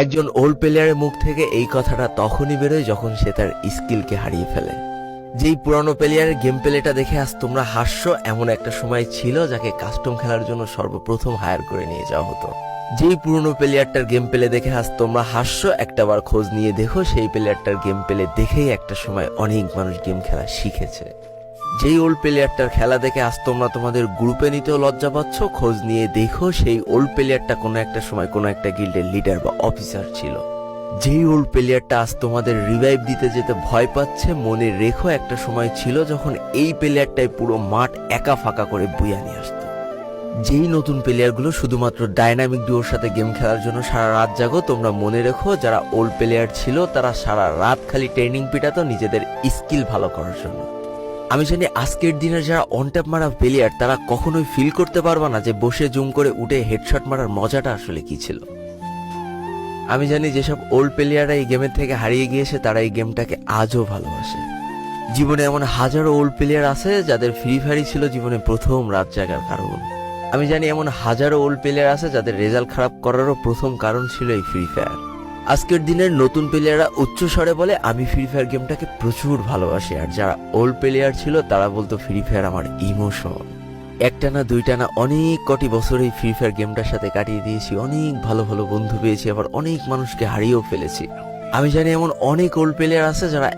একজন ওল্ড প্লেয়ারের মুখ থেকে এই কথাটা তখনই বেরোয় যখন সে তার স্কিলকে হারিয়ে ফেলে। যেই পুরানো প্লেয়ারের গেম প্লেটা দেখে আজ তোমরা হাসছো, এমন একটা সময় ছিল যাকে কাস্টম খেলার জন্য সর্বপ্রথম হায়ার করে নিয়ে যাওয়া হতো। যেই পুরনো প্লেয়ারটার গেম প্লে দেখে আজ তোমরা হাসছো, একটাবার খোঁজ নিয়ে দেখো সেই প্লেয়ারটার গেম প্লে দেখেই একটা সময় অনেক মানুষ গেম খেলা শিখেছে। যেই ওল্ড প্লেয়ারটার খেলা দেখে আজ তোমরা তোমাদের গ্রুপে নিতেও লজ্জা পাচ্ছ, খোঁজ নিয়ে দেখো সেই ওল্ড প্লেয়ারটা কোনো একটা সময় কোনো একটা গিল্ডের লিডার বা অফিসার ছিল। যেই ওল্ড প্লেয়ারটা আজ তোমাদের রিভাইভ দিতে যেতে ভয় পাচ্ছে, মনে রেখো একটা সময় ছিল যখন এই প্লেয়ারটাই পুরো মাঠ একা ফাঁকা করে বুইয়া নিয়ে আসতো। যেই নতুন প্লেয়ারগুলো শুধুমাত্র ডাইনামিক ডুয়োর সাথে গেম খেলার জন্য সারা রাত জাগো, তোমরা মনে রেখো যারা ওল্ড প্লেয়ার ছিল তারা সারা রাত খালি ট্রেনিং পিটাতো নিজেদের স্কিল ভালো করার জন্য। আমি জানি আজকের দিনের যারা অন ট্যাপ মারা প্লেয়ার তারা কখনোই ফিল করতে পারবা না যে বসে জুম করে উঠে হেডশট মারার মজাটা আসলে কি ছিল। আমি জানি যেসব ওল্ড প্লেয়াররা এই গেমের থেকে হারিয়ে গিয়েছে তারা এই গেমটাকে আজও ভালোবাসে। জীবনে এমন হাজারো ওল্ড প্লেয়ার আছে যাদের ফ্রি ফায়ারই ছিল জীবনে প্রথম রাত জাগার কারণ। আমি জানি এমন হাজারো ওল্ড প্লেয়ার আছে যাদের রেজাল্ট খারাপ করারও প্রথম কারণ ছিল এই ফ্রি ফায়ার। আজকের দিনের নতুন প্লেয়াররা উচ্চ স্বরে বলে আমি ফ্রি ফায়ার গেমটাকে প্রচুর ভালোবাসি, আর যারা ওল্ড প্লেয়ার ছিল তারা বলতো ফ্রি ফায়ার আমার ইমোশন। একটা না দুইটা না অনেক কটি বছর এই ফ্রি ফায়ার গেমটার সাথে কাটিয়ে দিয়েছি, অনেক ভালো ভালো বন্ধু পেয়েছি, আবার অনেক মানুষকে হারিয়েও ফেলেছি। আমি জানি এমন অনেক ওল্ড প্লেয়ার আছে যারা